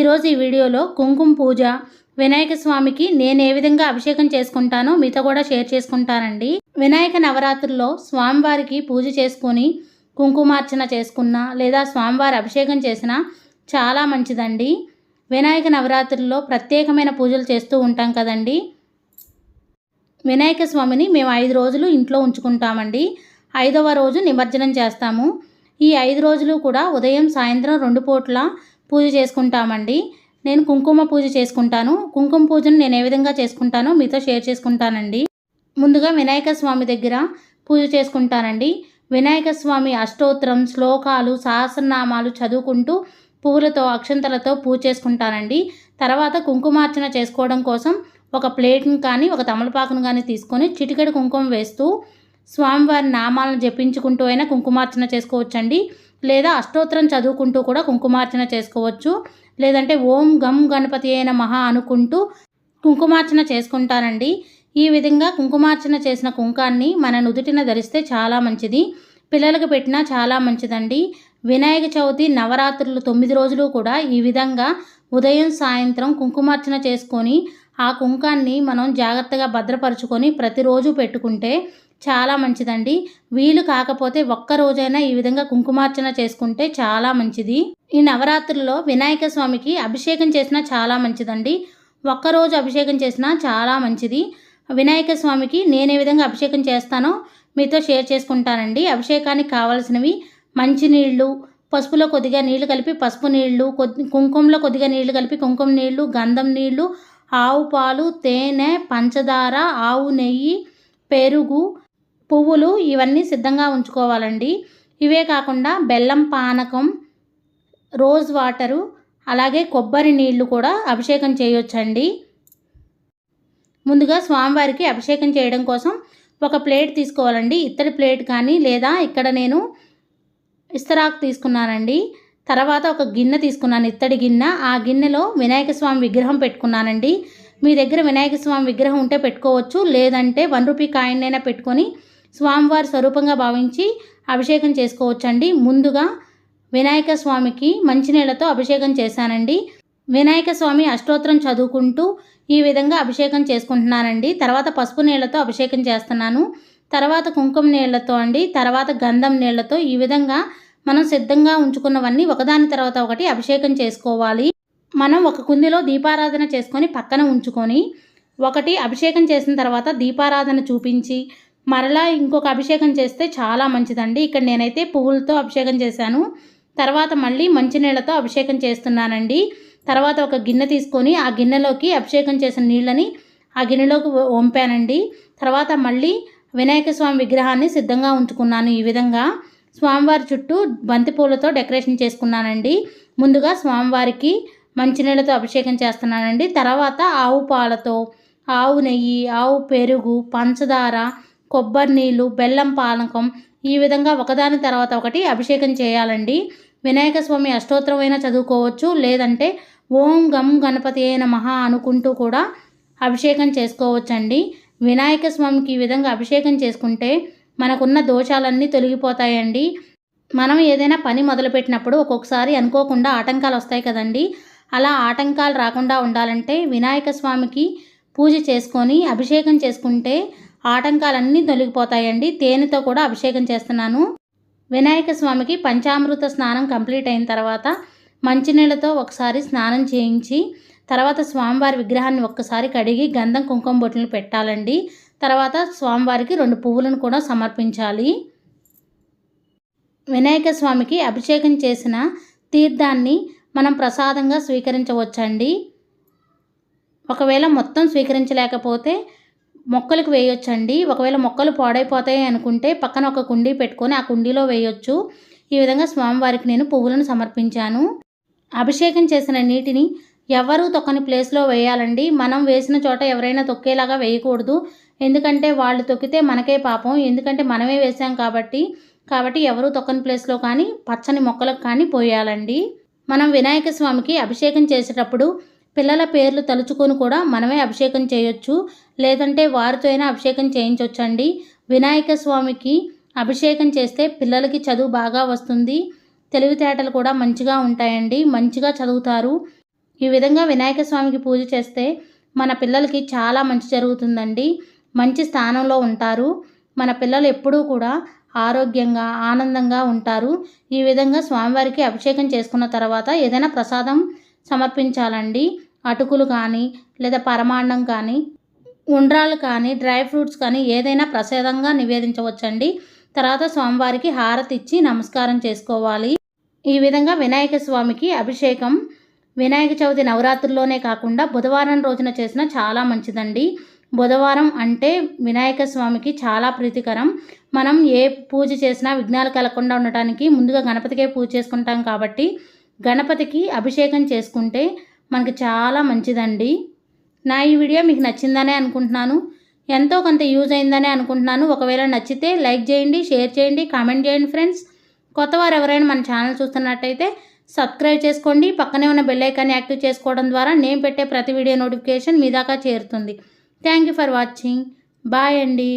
ఈరోజు ఈ వీడియోలో కుంకుమ పూజ వినాయక స్వామికి నేను ఏ విధంగా అభిషేకం చేసుకుంటానో మీతో కూడా షేర్ చేసుకుంటానండి. వినాయక నవరాత్రుల్లో స్వామివారికి పూజ చేసుకొని కుంకుమార్చన చేసుకున్నా లేదా స్వామివారి అభిషేకం చేసినా చాలా మంచిదండి. వినాయక నవరాత్రుల్లో ప్రత్యేకమైన పూజలు చేస్తూ ఉంటాం కదండి. వినాయక స్వామిని మేము 5 రోజులు ఇంట్లో ఉంచుకుంటామండి. 5వ రోజు నిమజ్జనం చేస్తాము. ఈ 5 రోజులు కూడా ఉదయం సాయంత్రం 2 పూట్ల పూజ చేసుకుంటామండి. నేను కుంకుమ పూజ చేసుకుంటాను. కుంకుమ పూజను నేను ఏ విధంగా చేసుకుంటానో మీతో షేర్ చేసుకుంటానండి. ముందుగా వినాయక స్వామి దగ్గర పూజ చేసుకుంటానండి. వినాయక స్వామి అష్టోత్తరం, శ్లోకాలు, సహస్రనామాలు చదువుకుంటూ పువ్వులతో అక్షంతలతో పూజ చేసుకుంటానండి. తర్వాత కుంకుమార్చన చేసుకోవడం కోసం ఒక ప్లేట్ని కానీ ఒక తమలపాకును కానీ తీసుకొని చిటికెడు కుంకుమ వేస్తూ స్వామివారి నామాలను జపించుకుంటూ అయినా కుంకుమార్చన చేసుకోవచ్చండి. లేదా అష్టోత్తరం చదువుకుంటూ కూడా కుంకుమార్చన చేసుకోవచ్చు. లేదంటే ఓం గం గణపతి అయిన మహా అనుకుంటూ కుంకుమార్చన చేసుకుంటానండి. ఈ విధంగా కుంకుమార్చన చేసిన కుంకాన్ని మన నుదుటిన ధరిస్తే చాలా మంచిది. పిల్లలకు పెట్టినా చాలా మంచిదండి. వినాయక చవితి నవరాత్రులు 9 రోజులు కూడా ఈ విధంగా ఉదయం సాయంత్రం కుంకుమార్చన చేసుకొని ఆ కుంకాన్ని మనం జాగ్రత్తగా భద్రపరుచుకొని ప్రతిరోజు పెట్టుకుంటే చాలా మంచిదండి. వీలు కాకపోతే ఒక్కరోజైనా ఈ విధంగా కుంకుమార్చన చేసుకుంటే చాలా మంచిది. ఈ నవరాత్రుల్లో వినాయక స్వామికి అభిషేకం చేసినా చాలా మంచిదండి. ఒక్కరోజు అభిషేకం చేసినా చాలా మంచిది. వినాయక స్వామికి నేను ఏ విధంగా అభిషేకం చేస్తానో మీతో షేర్ చేసుకుంటానండి. అభిషేకానికి కావాల్సినవి మంచినీళ్ళు, పసుపులో కొద్దిగా నీళ్లు కలిపి పసుపు నీళ్లు, కుంకుమలో కొద్దిగా నీళ్లు కలిపి కుంకుమ నీళ్లు, గంధం నీళ్లు, ఆవు పాలు, తేనె, పంచదార, ఆవు నెయ్యి, పెరుగు, పువ్వులు ఇవన్నీ సిద్ధంగా ఉంచుకోవాలండి. ఇవే కాకుండా బెల్లం పానకం, రోజ్ వాటరు, అలాగే కొబ్బరి నీళ్లు కూడా అభిషేకం చేయొచ్చండి. ముందుగా స్వామివారికి అభిషేకం చేయడం కోసం ఒక ప్లేట్ తీసుకోవాలండి. ఇత్తడి ప్లేట్ కానీ లేదా ఇక్కడ నేను ఇస్తరాకు తీసుకున్నానండి. తర్వాత ఒక గిన్నె తీసుకున్నాను, ఇత్తడి గిన్నె. ఆ గిన్నెలో వినాయక స్వామి విగ్రహం పెట్టుకున్నానండి. మీ దగ్గర వినాయక స్వామి విగ్రహం ఉంటే పెట్టుకోవచ్చు. లేదంటే 1 రూపీ కాయిన్ అయినా పెట్టుకొని స్వామివారి స్వరూపంగా భావించి అభిషేకం చేసుకోవచ్చండి. ముందుగా వినాయక స్వామికి మంచినీళ్ళతో అభిషేకం చేశానండి. వినాయక స్వామి అష్టోత్తరం చదువుకుంటూ ఈ విధంగా అభిషేకం చేసుకుంటున్నానండి. తర్వాత పసుపు నీళ్ళతో అభిషేకం చేస్తున్నాను. తర్వాత కుంకుమ నీళ్ళతో అండి, తర్వాత గంధం నీళ్ళతో ఈ విధంగా మనం సిద్ధంగా ఉంచుకున్నవన్నీ ఒకదాని తర్వాత ఒకటి అభిషేకం చేసుకోవాలి. మనం ఒక కుందిలో దీపారాధన చేసుకొని పక్కన ఉంచుకొని ఒకటి అభిషేకం చేసిన తర్వాత దీపారాధన చూపించి మరలా ఇంకొక అభిషేకం చేస్తే చాలా మంచిదండి. ఇక్కడ నేనైతే పువ్వులతో అభిషేకం చేశాను. తర్వాత మళ్ళీ మంచినీళ్ళతో అభిషేకం చేస్తున్నానండి. తర్వాత ఒక గిన్నె తీసుకొని ఆ గిన్నెలోకి అభిషేకం చేసిన నీళ్ళని ఆ గిన్నెలోకి వంపానండి. తర్వాత మళ్ళీ వినాయక స్వామి విగ్రహాన్ని సిద్ధంగా ఉంచుకున్నాను. ఈ విధంగా స్వామివారి చుట్టూ బంతిపూలతో డెకరేషన్ చేసుకున్నానండి. ముందుగా స్వామివారికి మంచినీళ్ళతో అభిషేకం చేస్తున్నానండి. తర్వాత ఆవు పాలతో, ఆవు నెయ్యి, ఆవు పెరుగు, పంచదార, కొబ్బరి నీళ్ళు, బెల్లం పానకం ఈ విధంగా ఒకదాని తర్వాత ఒకటి అభిషేకం చేయాలండి. వినాయక స్వామి అష్టోత్తరం అయినా చదువుకోవచ్చు. లేదంటే ఓం గం గణపతి అయిన మహా అనుకుంటూ కూడా అభిషేకం చేసుకోవచ్చండి. వినాయక స్వామికి ఈ విధంగా అభిషేకం చేసుకుంటే మనకున్న దోషాలన్నీ తొలగిపోతాయండి. మనం ఏదైనా పని మొదలుపెట్టినప్పుడు ఒక్కొక్కసారి అనుకోకుండా ఆటంకాలు వస్తాయి కదండి. అలా ఆటంకాలు రాకుండా ఉండాలంటే వినాయక స్వామికి పూజ చేసుకొని అభిషేకం చేసుకుంటే ఆటంకాలన్నీ తొలగిపోతాయండి. తేనెతో కూడా అభిషేకం చేస్తున్నాను. వినాయక స్వామికి పంచామృత స్నానం కంప్లీట్ అయిన తర్వాత మంచినీళ్ళతో ఒకసారి స్నానం చేయించి తర్వాత స్వామివారి విగ్రహాన్ని ఒక్కసారి కడిగి గంధం కుంకుమ బొట్లు పెట్టాలండి. తర్వాత స్వామివారికి 2 పువ్వులను కూడా సమర్పించాలి. వినాయక స్వామికి అభిషేకం చేసిన తీర్థాన్ని మనం ప్రసాదంగా స్వీకరించవచ్చండి. ఒకవేళ మొత్తం స్వీకరించలేకపోతే మొక్కలకు వేయొచ్చండి. ఒకవేళ మొక్కలు పాడైపోతాయి అనుకుంటే పక్కన ఒక కుండీ పెట్టుకొని ఆ కుండీలో వేయొచ్చు. ఈ విధంగా స్వామివారికి నేను పువ్వులను సమర్పించాను. అభిషేకం చేసిన నీటిని ఎవరూ తొక్కని ప్లేస్లో వేయాలండి. మనం వేసిన చోట ఎవరైనా తొక్కేలాగా వేయకూడదు. ఎందుకంటే వాళ్ళు తొక్కితే మనకే పాపం. ఎందుకంటే మనమే వేసాం కాబట్టి ఎవరూ తొక్కని ప్లేస్లో కానీ పచ్చని మొక్కలకు కానీ పోయాలండి. మనం వినాయక స్వామికి అభిషేకం చేసేటప్పుడు పిల్లల పేర్లు తలుచుకొని కూడా మనమే అభిషేకం చేయొచ్చు. లేదంటే వారితో అయినా అభిషేకం చేయించవచ్చండి. వినాయక స్వామికి అభిషేకం చేస్తే పిల్లలకి చదువు బాగా వస్తుంది. తెలివితేటలు కూడా మంచిగా ఉంటాయండి. మంచిగా చదువుతారు. ఈ విధంగా వినాయక స్వామికి పూజ చేస్తే మన పిల్లలకి చాలా మంచి జరుగుతుందండి. మంచి స్థానంలో ఉంటారు. మన పిల్లలు ఎప్పుడూ కూడా ఆరోగ్యంగా ఆనందంగా ఉంటారు. ఈ విధంగా స్వామివారికి అభిషేకం చేసుకున్న తర్వాత ఏదైనా ప్రసాదం సమర్పించాలండి. అటుకులు కానీ లేదా పరమాన్నం కానీ ఉండ్రాలు కానీ డ్రై ఫ్రూట్స్ కానీ ఏదైనా ప్రసాదంగా నివేదించవచ్చండి. తర్వాత స్వామివారికి హారతి ఇచ్చి నమస్కారం చేసుకోవాలి. ఈ విధంగా వినాయక స్వామికి అభిషేకం వినాయక చవితి నవరాత్రుల్లోనే కాకుండా బుధవారం రోజున చేసిన చాలా మంచిదండి. బుధవారం అంటే వినాయక స్వామికి చాలా ప్రీతికరం. మనం ఏ పూజ చేసినా విఘ్నాలు కలగకుండా ఉండటానికి ముందుగా గణపతికే పూజ చేసుకుంటాం కాబట్టి గణపతికి అభిషేకం చేసుకుంటే మనకి చాలా మంచిదండి. నా ఈ వీడియో మీకు నచ్చిందనే అనుకుంటున్నాను. ఎంతో కొంత యూజ్ అయిందనే అనుకుంటున్నాను. ఒకవేళ నచ్చితే లైక్ చేయండి, షేర్ చేయండి, కామెంట్ చేయండి ఫ్రెండ్స్. కొత్తవారు ఎవరైనా మన ఛానల్ చూస్తున్నట్టయితే సబ్స్క్రైబ్ చేసుకోండి. పక్కనే ఉన్న బెల్ ఐకాన్ని యాక్టివ్ చేసుకోవడం ద్వారా నేను పెట్టే ప్రతి వీడియో నోటిఫికేషన్ మీ దాకా చేరుతుంది. Thank you for watching. Bye అండి.